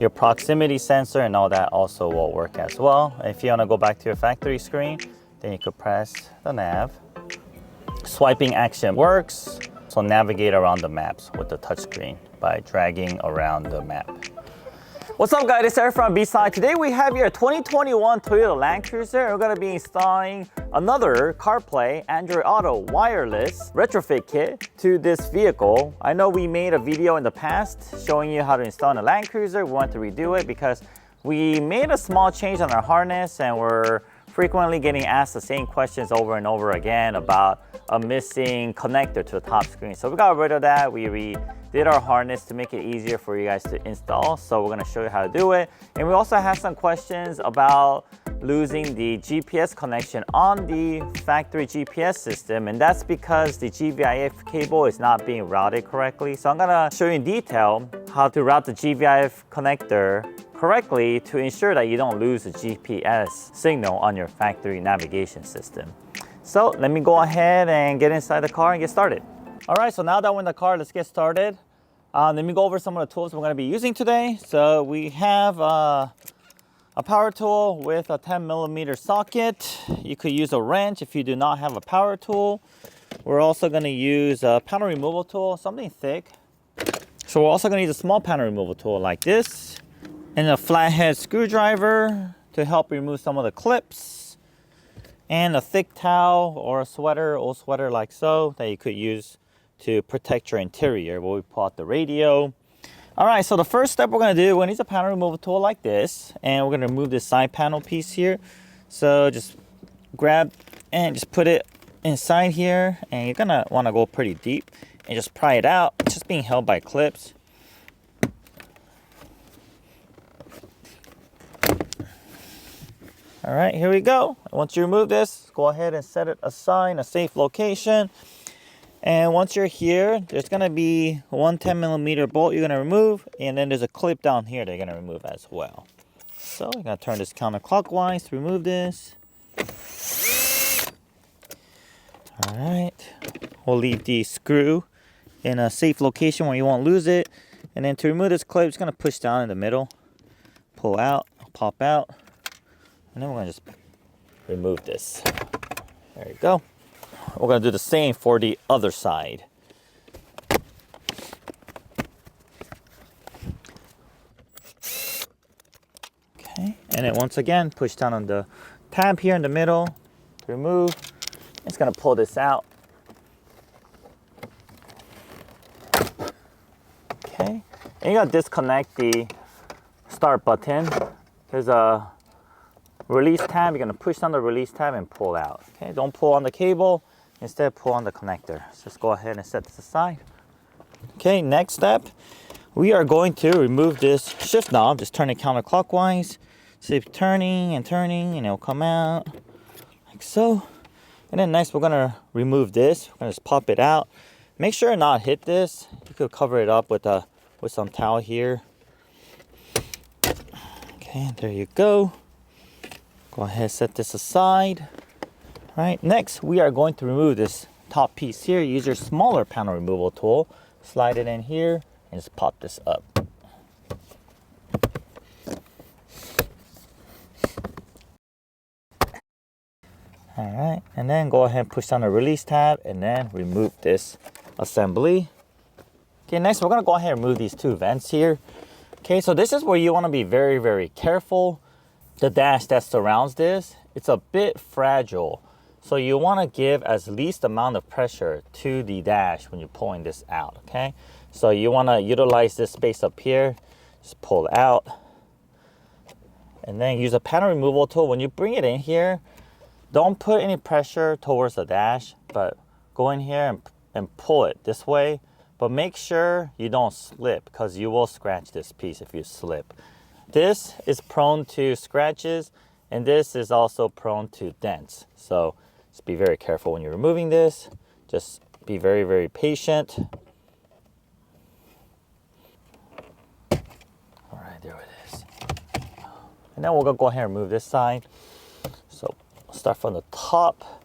Your proximity sensor and all that also will work as well. If you want to go back to your factory screen, then you could press the nav. Swiping action works, so navigate around the maps with the touchscreen by dragging around the map. What's up guys, it's Eric from B-Side. Today we have your 2021 Toyota Land Cruiser. We're going to be installing another CarPlay Android Auto wireless retrofit kit to this vehicle. I know we made a video in the past showing you how to install a Land Cruiser. We want to redo it because we made a small change on our harness and we're frequently getting asked the same questions over and over again about a missing connector to the top screen. So we got rid of that. We redid our harness to make it easier for you guys to install. So we're gonna show you how to do it. And we also have some questions about losing the GPS connection on the factory GPS system. And that's because the GVIF cable is not being routed correctly. So I'm gonna show you in detail how to route the GVIF connector correctly to ensure that you don't lose the GPS signal on your factory navigation system. So let me go ahead and get inside the car and get started. All right, so now that we're in the car, let's get started. Let me go over some of the tools we're going to be using today. So we have a power tool with a 10mm socket. You could use a wrench if you do not have a power tool. We're also going to use a panel removal tool, something thick. So we're also going to use a small panel removal tool like this, and a flathead screwdriver to help remove some of the clips, and a thick towel or a sweater, old sweater like so, that you could use to protect your interior while we pull out the radio. All right, so the first step we're gonna do, we're gonna use a panel removal tool like this, and we're gonna remove this side panel piece here. So just grab and just put it inside here, and you're gonna wanna go pretty deep and just pry it out. It's just being held by clips. All right, here we go. Once you remove this, go ahead and set it aside in a safe location. And once you're here, there's gonna be one 10mm bolt you're gonna remove, and then there's a clip down here that you're gonna remove as well. So you're gonna turn this counterclockwise to remove this. All right, we'll leave the screw in a safe location where you won't lose it. And then to remove this clip, it's gonna push down in the middle, pull out, pop out. And then we're gonna just remove this. There you go. We're gonna do the same for the other side. Okay, and then once again, push down on the tab here in the middle to remove. It's gonna pull this out. Okay, and you gotta disconnect the start button. There's a release tab. You're gonna push down the release tab and pull out. Okay, don't pull on the cable, instead pull on the connector. So just go ahead and set this aside. Okay, next step, we are going to remove this shift knob. Just turn it counterclockwise. Keep turning and turning, and it'll come out like so. And then next, we're gonna remove this. We're gonna just pop it out. Make sure to not hit this. You could cover it up with some towel here. Okay, there you go. Go ahead, set this aside. All right, next we are going to remove this top piece here. Use your smaller panel removal tool. Slide it in here and just pop this up. All right, and then go ahead and push down the release tab and then remove this assembly. Okay, next we're gonna go ahead and remove these two vents here. Okay, so this is where you wanna be very, very careful. The dash that surrounds this, it's a bit fragile. So you want to give as least amount of pressure to the dash when you're pulling this out, okay? So you want to utilize this space up here, just pull it out. And then use a panel removal tool. When you bring it in here, don't put any pressure towards the dash, but go in here and pull it this way. But make sure you don't slip, because you will scratch this piece if you slip. This is prone to scratches, and this is also prone to dents. So just be very careful when you're removing this. Just be very, very patient. All right, there it is. And then we're gonna go ahead and remove this side. So start from the top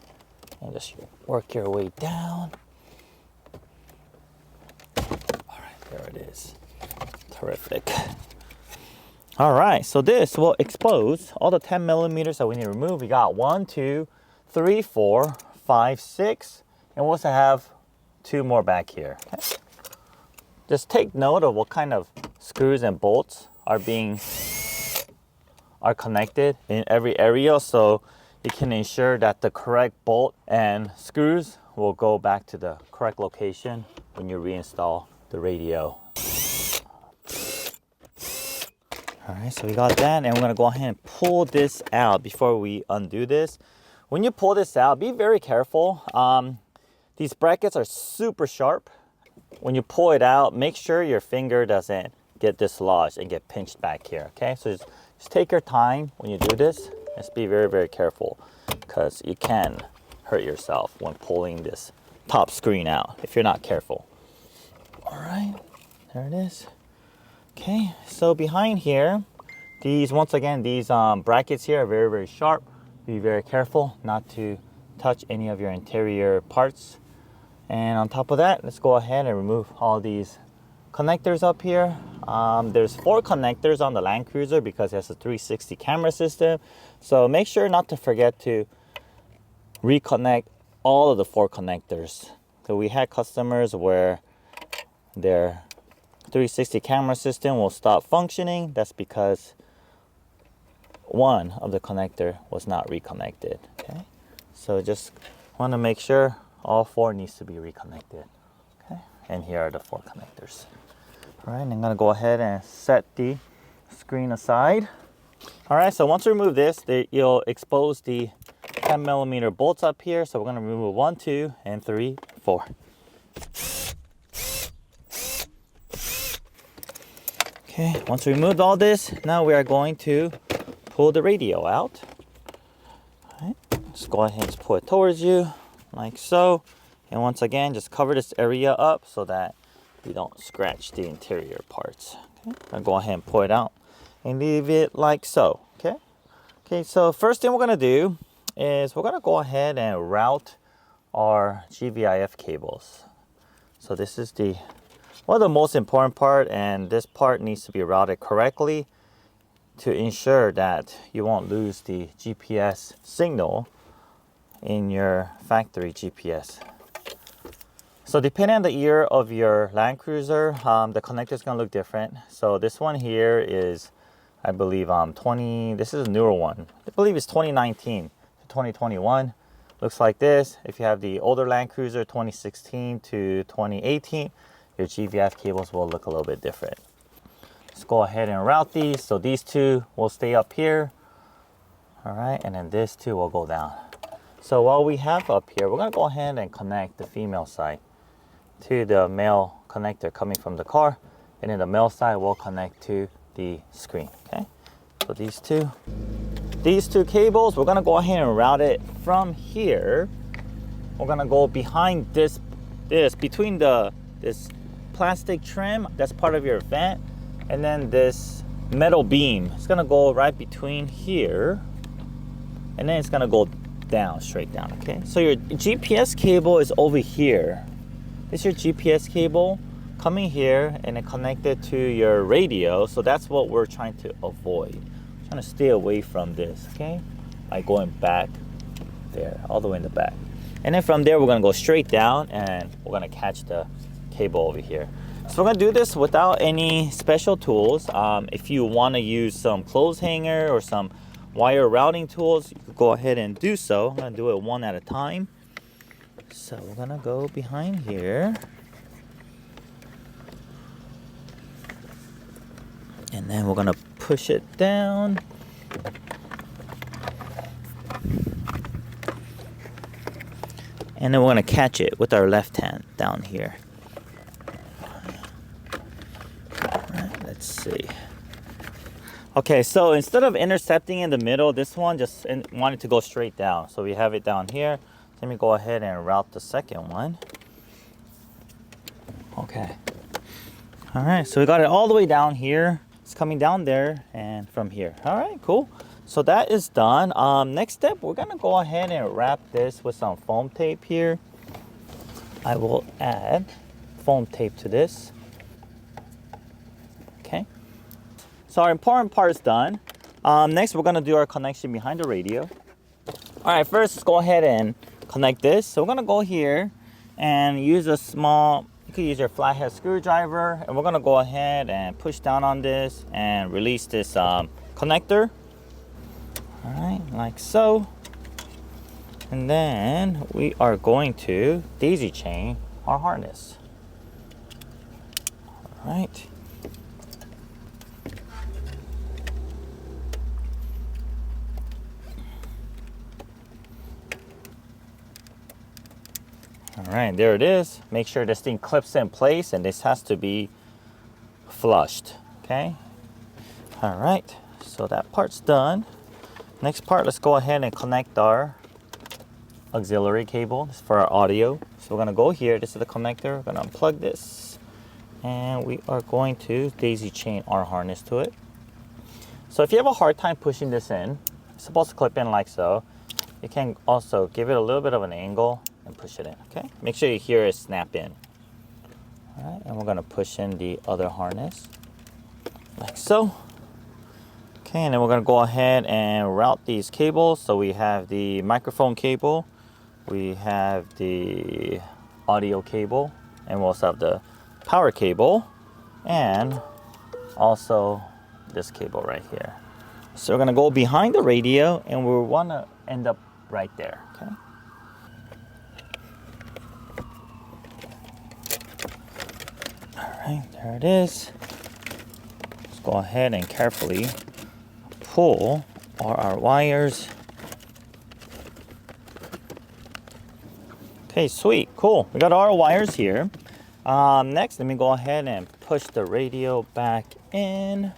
and just work your way down. All right, there it is. Terrific. All right, so this will expose all the 10 millimeters that we need to remove. We got 1, 2, 3, 4, 5, 6, and we also have 2 more back here. Okay. Just take note of what kind of screws and bolts are connected in every area, so you can ensure that the correct bolt and screws will go back to the correct location when you reinstall the radio. All right, so we got that, and we're gonna go ahead and pull this out before we undo this. When you pull this out, be very careful. These brackets are super sharp. When you pull it out, make sure your finger doesn't get dislodged and get pinched back here, okay? So just take your time when you do this. Just be very, very careful, because you can hurt yourself when pulling this top screen out if you're not careful. All right, there it is. Okay, so behind here, once again, these brackets here are very, very sharp. Be very careful not to touch any of your interior parts. And on top of that, let's go ahead and remove all these connectors up here. There's 4 connectors on the Land Cruiser because it has a 360 camera system. So make sure not to forget to reconnect all of the 4 connectors. So we had customers where their 360 camera system will stop functioning. That's because one of the connector was not reconnected. Okay, so just want to make sure all 4 needs to be reconnected. Okay, and here are the 4 connectors. All right, and I'm gonna go ahead and set the screen aside. All right, so once we remove this, you'll expose the 10 millimeter bolts up here. So we're gonna remove 1, 2, and 3, 4. Okay, once we removed all this, now we are going to pull the radio out. All right, let's go ahead and just pull it towards you, like so. And once again, just cover this area up so that you don't scratch the interior parts. Okay, I'll go ahead and pull it out and leave it like so. Okay. Okay, so first thing we're gonna do is we're gonna go ahead and route our GVIF cables. So this is one of the most important part, and this part needs to be routed correctly to ensure that you won't lose the GPS signal in your factory GPS. So depending on the year of your Land Cruiser, the connector is going to look different. So this one here is, I believe, this is a newer one. I believe it's 2019 to 2021. Looks like this. If you have the older Land Cruiser, 2016 to 2018, your GVIF cables will look a little bit different. Let's go ahead and route these. So these 2 will stay up here. All right, and then this 2 will go down. So while we have up here, we're gonna go ahead and connect the female side to the male connector coming from the car, and then the male side will connect to the screen. Okay, so these two cables, we're gonna go ahead and route it from here. We're gonna go behind this between this plastic trim that's part of your vent, and then this metal beam. It's gonna go right between here, and then it's gonna go down, straight down. Okay, so your GPS cable is over here. This is your GPS cable coming here and then connected to your radio. So that's what we're trying to avoid. We're trying to stay away from this, okay? By going back there, all the way in the back. And then from there, we're gonna go straight down and we're gonna catch the cable over here. So we're gonna do this without any special tools. If you wanna use some clothes hanger or some wire routing tools, you can go ahead and do so. I'm gonna do it one at a time. So we're gonna go behind here. And then we're gonna push it down. And then we're gonna catch it with our left hand down here. All right, let's see. Okay, so instead of intercepting in the middle, this one just wanted to go straight down. So we have it down here. Let me go ahead and route the second one. Okay. All right, so we got it all the way down here. It's coming down there and from here. All right, cool. So that is done. Next step, we're gonna go ahead and wrap this with some foam tape here. I will add foam tape to this. Okay. So our important part is done. Next, we're gonna do our connection behind the radio. All right, first let's go ahead and connect this. So we're gonna go here and use a small, you could use your flathead screwdriver, and we're gonna go ahead and push down on this and release this connector. All right, like so. And then we are going to daisy chain our harness. All right. All right, there it is. Make sure this thing clips in place, and this has to be flushed, okay? All right, so that part's done. Next part, let's go ahead and connect our auxiliary cable. This is for our audio. So we're gonna go here, this is the connector. We're gonna unplug this, and we are going to daisy chain our harness to it. So if you have a hard time pushing this in, it's supposed to clip in like so. You can also give it a little bit of an angle and push it in, okay? Make sure you hear it snap in. All right, and we're gonna push in the other harness, like so. Okay, and then we're gonna go ahead and route these cables. So we have the microphone cable, we have the audio cable, and we also have the power cable, and also this cable right here. So we're gonna go behind the radio, and we wanna end up right there, okay? All right, there it is. Let's go ahead and carefully pull all our wires. Okay, sweet, cool. We got all our wires here. Next, let me go ahead and push the radio back in.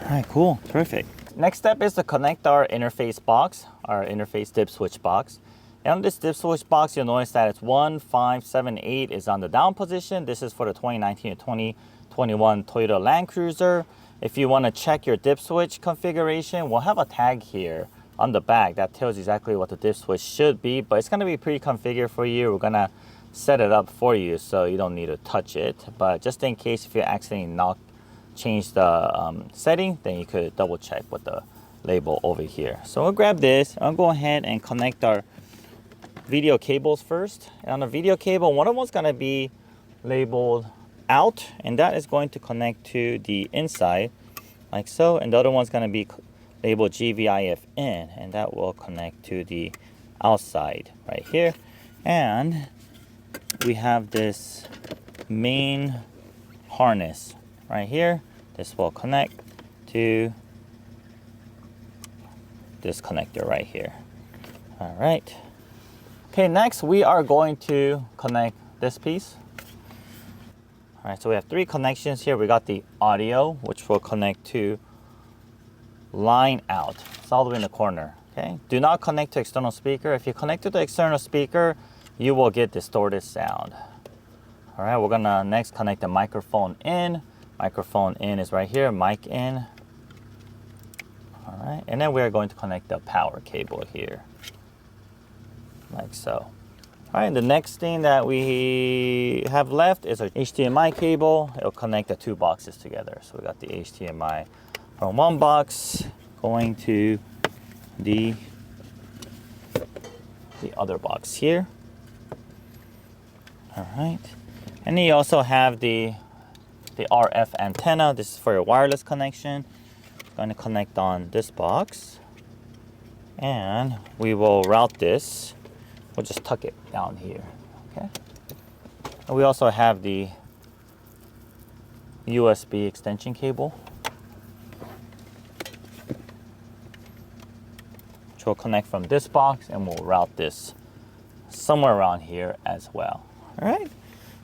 All right, cool, terrific. Next step is to connect our interface box, our interface dip switch box. And on this dip switch box, you'll notice that it's 1, 5, 7, 8 is on the down position. This is for the 2019 to 2021 Toyota Land Cruiser. If you want to check your dip switch configuration, we'll have a tag here on the back that tells exactly what the dip switch should be, but it's going to be pre-configured for you. We're going to set it up for you so you don't need to touch it. But just in case if you accidentally change the setting, then you could double check with the label over here. So we'll grab this. I'll go ahead and connect our video cables first. And on the video cable, one of them's going to be labeled out, and that is going to connect to the inside like so, and the other one's going to be labeled GVIF in, and that will connect to the outside right here. And we have this main harness right here. This will connect to this connector right here. All right. Okay, next we are going to connect this piece. All right, so we have 3 connections here. We got the audio, which will connect to line out. It's all the way in the corner, okay? Do not connect to external speaker. If you connect to the external speaker, you will get distorted sound. All right, we're gonna next connect the microphone in. Microphone in is right here, mic in. All right, and then we're going to connect the power cable here, like so. All right, the next thing that we have left is our HDMI cable. It'll connect the 2 boxes together. So we got the HDMI from one box going to the other box here. All right, and then you also have the RF antenna. This is for your wireless connection. Going to connect on this box, and we will route this. We'll just tuck it down here, okay? And we also have the USB extension cable, which will connect from this box, and we'll route this somewhere around here as well. All right,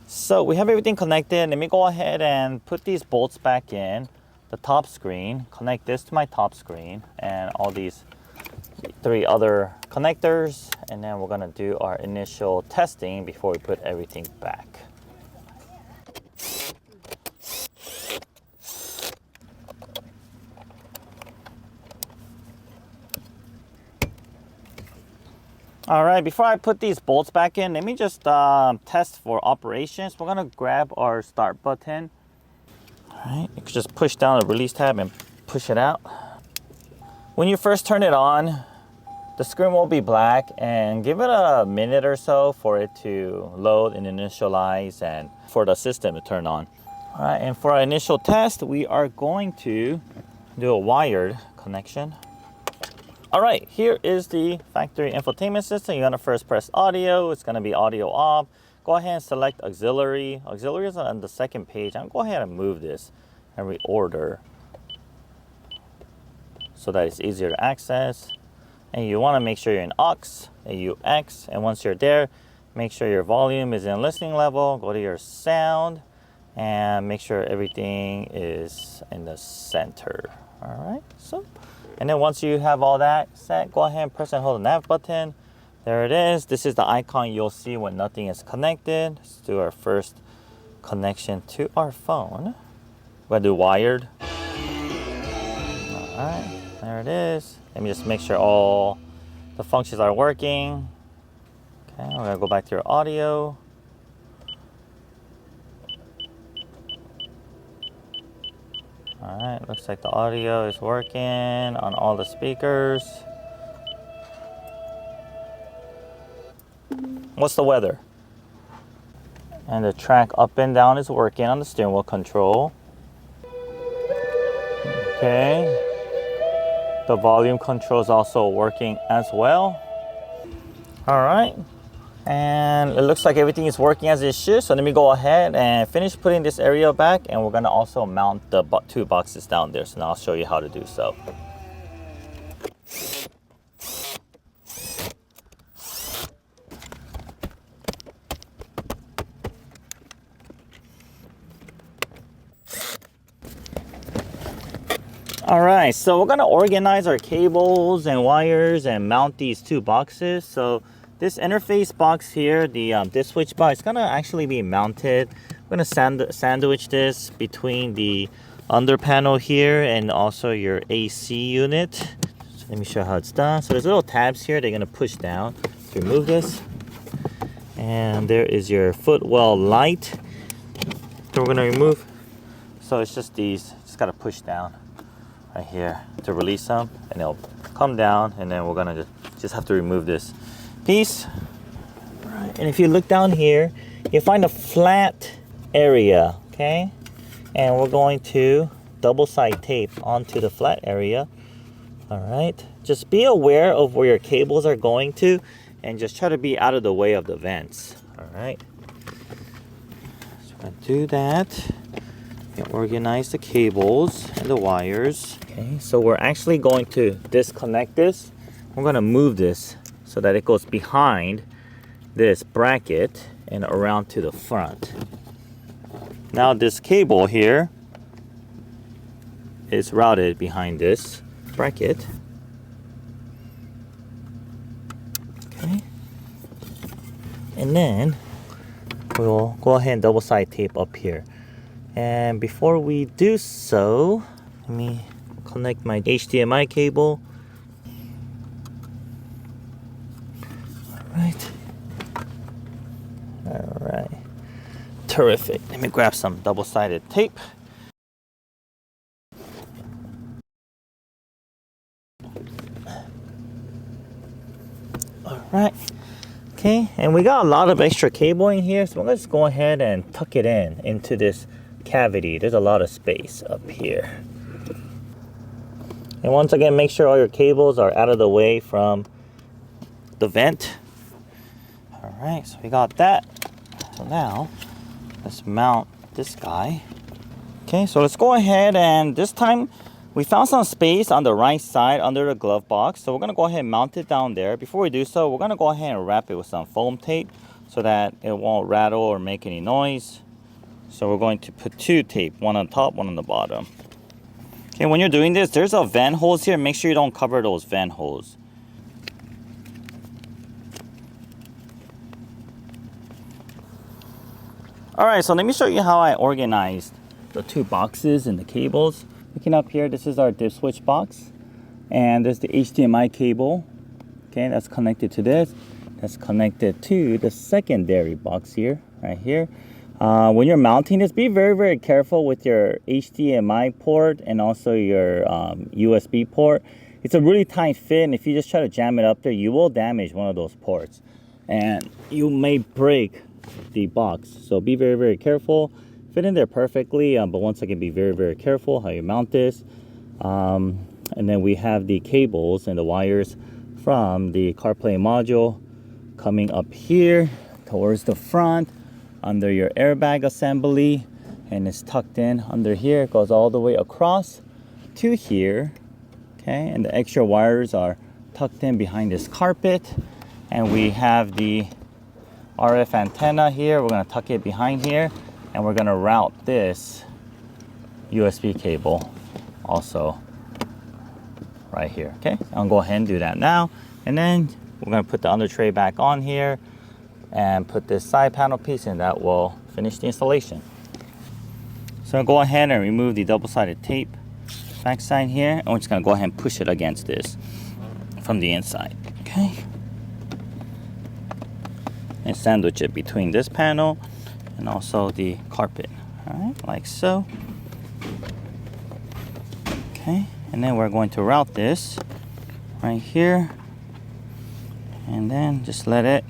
so we have everything connected. Let me go ahead and put these bolts back in the top screen, connect this to my top screen, and all these 3 other connectors, and then we're gonna do our initial testing before we put everything back. All right, before I put these bolts back in, let me just test for operations. We're gonna grab our start button. All right, you can just push down the release tab and push it out. When you first turn it on, the screen will be black, and give it a minute or so for it to load and initialize and for the system to turn on. All right, and for our initial test, we are going to do a wired connection. All right, here is the factory infotainment system. You're gonna first press audio. It's gonna be audio off. Go ahead and select auxiliary. Auxiliary is on the second page. I'm gonna go ahead and move this and reorder so that it's easier to access. And you wanna make sure you're in aux, AUX, and once you're there, make sure your volume is in listening level. Go to your sound and make sure everything is in the center. All right, so. And then once you have all that set, go ahead and press and hold the nav button. There it is. This is the icon you'll see when nothing is connected. Let's do our first connection to our phone. We're gonna do wired. All right, there it is. Let me just make sure all the functions are working. Okay, we're gonna go back to your audio. All right, looks like the audio is working on all the speakers. What's the weather? And the track up and down is working on the steering wheel control. Okay. The volume control is also working as well. All right. And it looks like everything is working as it should. So let me go ahead and finish putting this area back, and we're gonna also mount the two boxes down there. So now I'll show you how to do so. All right, so we're gonna organize our cables and wires and mount these two boxes. So this interface box here, the this switch box, is gonna actually be mounted. We're gonna sandwich this between the under panel here and also your AC unit. So let me show you how it's done. So there's little tabs here they're gonna push down to remove this. And there is your footwell light that we're gonna remove. So it's just these, just gotta push down right here to release them, and it'll come down, and then we're gonna just have to remove this piece. Right. And if you look down here, you find a flat area, okay? And we're going to double side tape onto the flat area. All right, just be aware of where your cables are going to, and just try to be out of the way of the vents. All right, so we're gonna do that and organize the cables and the wires. Okay, so we're actually going to disconnect this. We're gonna move this so that it goes behind this bracket and around to the front. Now this cable here is routed behind this bracket. Okay. And then we'll go ahead and double side tape up here. And before we do so, let me connect my HDMI cable. All right. Terrific. Let me grab some double-sided tape. All right. Okay, and we got a lot of extra cable in here, so let's go ahead and tuck it into this cavity. There's a lot of space up here. And once again, make sure all your cables are out of the way from the vent. All right, so we got that. So now let's mount this guy. Okay, so let's go ahead, and this time we found some space on the right side under the glove box. So we're gonna go ahead and mount it down there. Before we do so, we're gonna go ahead and wrap it with some foam tape so that it won't rattle or make any noise. So we're going to put two tape, one on top, one on the bottom. Okay, when you're doing this, there's a vent holes here. Make sure you don't cover those vent holes. All right, so let me show you how I organized the two boxes and the cables. Looking up here, this is our dip switch box, and there's the HDMI cable. Okay, that's connected to this. that's connected to the secondary box here, right here. When you're mounting this, be very, very careful with your HDMI port and also your USB port. It's a really tight fit, and if you just try to jam it up there, you will damage one of those ports. And you may break the box. So be very, very careful. Fit in there perfectly, but once again, be very, very careful how you mount this. And then we have the cables and the wires from the CarPlay module coming up here towards the front under your airbag assembly, and it's tucked in under here. It goes all the way across to here. Okay, and the extra wires are tucked in behind this carpet. And we have the RF antenna here. We're gonna tuck it behind here, and we're gonna route this USB cable also right here. Okay, I'll go ahead and do that now. And then we're gonna put the under tray back on here and put this side panel piece, and that will finish the installation. So I'll go ahead and remove the double-sided tape backside here, and we're just gonna go ahead and push it against this from the inside. Okay, and sandwich it between this panel and also the carpet. All right, like so. Okay, and then we're going to route this right here, and then just let it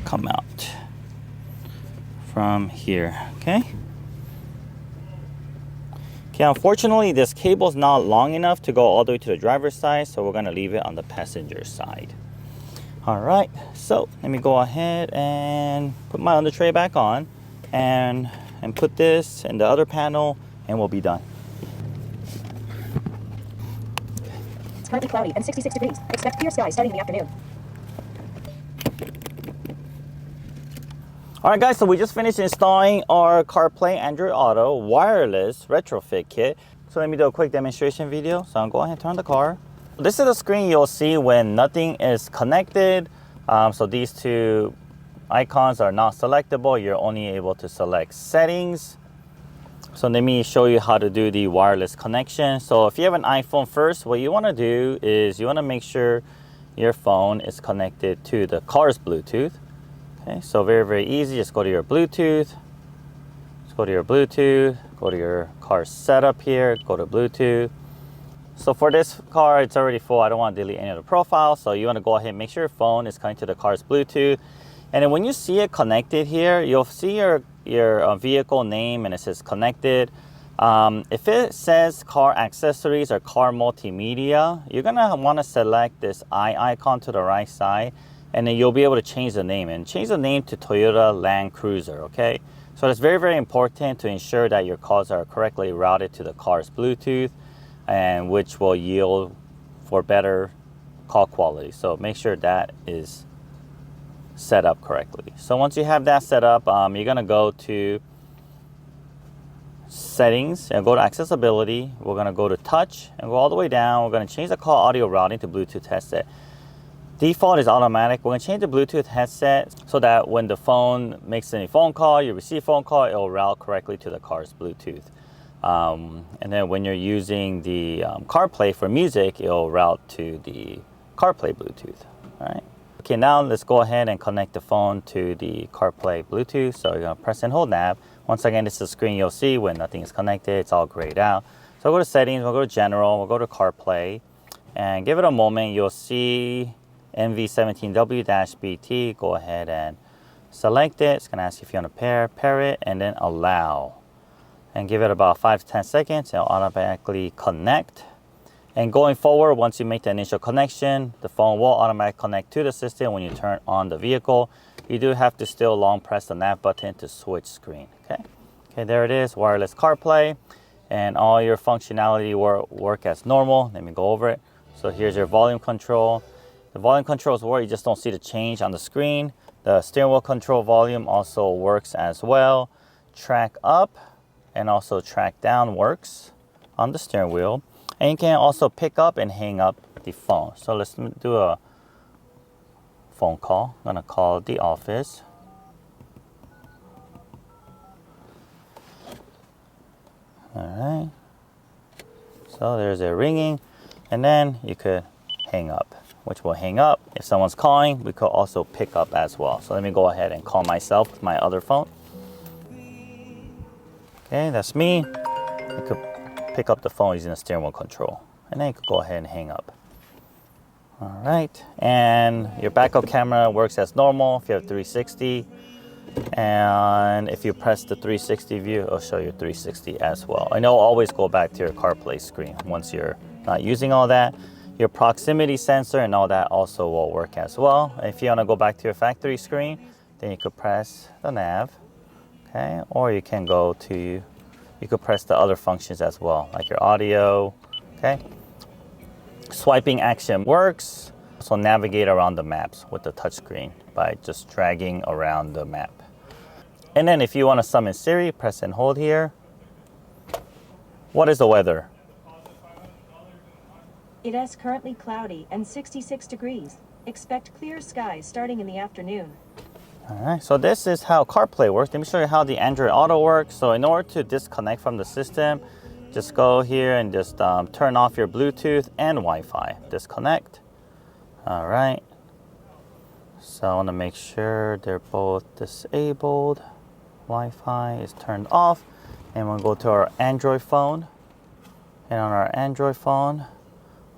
come out from here. Okay, unfortunately this cable is not long enough to go all the way to the driver's side, so we're going to leave it on the passenger side. All right, so let me go ahead and put my under tray back on and put this in the other panel, and we'll be done. It's currently cloudy and 66 degrees. Expect clear skies starting in the afternoon. All right, guys, so we just finished installing our CarPlay Android Auto wireless retrofit kit. So let me do a quick demonstration video. So I'll go ahead and turn the car. This is the screen you'll see when nothing is connected. So these two icons are not selectable. You're only able to select settings. So let me show you how to do the wireless connection. So if you have an iPhone first, what you want to do is you want to make sure your phone is connected to the car's Bluetooth. Okay, so very, very easy. Just go to your Bluetooth. Just go to your Bluetooth. Go to your car setup here. Go to Bluetooth. So for this car, it's already full. I don't want to delete any of the profiles. So you want to go ahead and make sure your phone is connected to the car's Bluetooth. And then when you see it connected here, you'll see your vehicle name and it says connected. If it says car accessories or car multimedia, you're going to want to select this eye icon to the right side. And then you'll be able to change the name, and change the name to Toyota Land Cruiser, okay? So it's very, very important to ensure that your calls are correctly routed to the car's Bluetooth, and which will yield for better call quality. So make sure that is set up correctly. So once you have that set up, you're gonna go to settings and go to accessibility. We're gonna go to touch and go all the way down. We're gonna change the call audio routing to Bluetooth headset. Default is automatic. We're going to change the Bluetooth headset so that when the phone makes any phone call, you receive phone call, it will route correctly to the car's Bluetooth. And then when you're using the CarPlay for music, it will route to the CarPlay Bluetooth. All right. Okay, now let's go ahead and connect the phone to the CarPlay Bluetooth. So you're going to press and hold nav. Once again, this is the screen you'll see when nothing is connected. It's all grayed out. So we'll go to settings, we'll go to general, we'll go to CarPlay, and give it a moment. You'll see MV17W-BT. Go ahead and select it. It's going to ask you if you want to pair it, and then allow. And give it about 5 to 10 seconds. It'll automatically connect. And going forward, once you make the initial connection, the phone will automatically connect to the system when you turn on the vehicle. You do have to still long press the nav button to switch screen. Okay, there it is, wireless CarPlay. And all your functionality work as normal. Let me go over it. So here's your volume control. The volume controls work, you just don't see the change on the screen. The steering wheel control volume also works as well. Track up and also track down works on the steering wheel. And you can also pick up and hang up the phone. So let's do a phone call. I'm gonna call the office. All right. So there's a ringing. And then you could hang up, which will hang up. If someone's calling, we could also pick up as well. So let me go ahead and call myself with my other phone. Okay, that's me. You could pick up the phone using the steering wheel control. And then you could go ahead and hang up. All right, and your backup camera works as normal if you have 360. And if you press the 360 view, it'll show you 360 as well. And it'll always go back to your CarPlay screen once you're not using all that. Your proximity sensor and all that also will work as well. If you want to go back to your factory screen, then you could press the nav, okay? Or you can go to, you could press the other functions as well, like your audio, okay? Swiping action works. So navigate around the maps with the touchscreen by just dragging around the map. And then if you want to summon Siri, press and hold here. What is the weather? It is currently cloudy and 66 degrees. Expect clear skies starting in the afternoon. All right, so this is how CarPlay works. Let me show you how the Android Auto works. So in order to disconnect from the system, just go here and just turn off your Bluetooth and Wi-Fi. Disconnect. All right. So I want to make sure they're both disabled. Wi-Fi is turned off. And we'll go to our Android phone. And on our Android phone,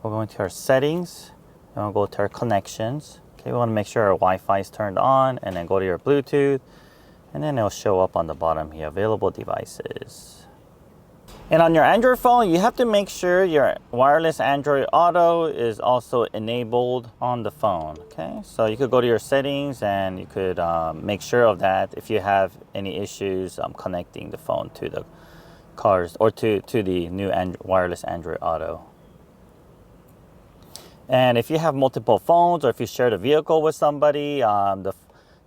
we're going to our settings. And we'll go to our connections. Okay, we want to make sure our Wi-Fi is turned on. And then go to your Bluetooth. And then it'll show up on the bottom here, available devices. And on your Android phone, you have to make sure your wireless Android Auto is also enabled on the phone, okay? So you could go to your settings and you could make sure of that if you have any issues connecting the phone to the cars or to the new wireless Android Auto. And if you have multiple phones or if you share the vehicle with somebody, the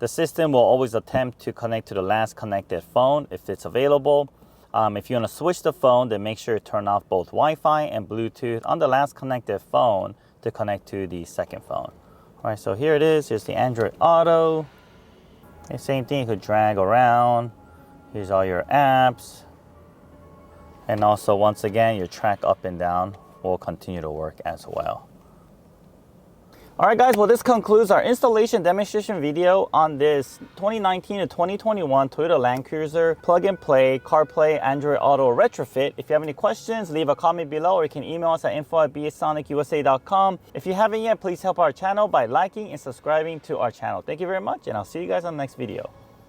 system will always attempt to connect to the last connected phone if it's available. If you want to switch the phone, then make sure you turn off both Wi-Fi and Bluetooth on the last connected phone to connect to the second phone. All right, so here it is. Here's the Android Auto. Okay, same thing, you could drag around. Here's all your apps. And also, once again, your track up and down will continue to work as well. All right, guys, well, this concludes our installation demonstration video on this 2019 to 2021 Toyota Land Cruiser plug-and-play CarPlay Android Auto retrofit. If you have any questions, leave a comment below or you can email us at info@bsoniciusa.com. If you haven't yet, please help our channel by liking and subscribing to our channel. Thank you very much, and I'll see you guys on the next video.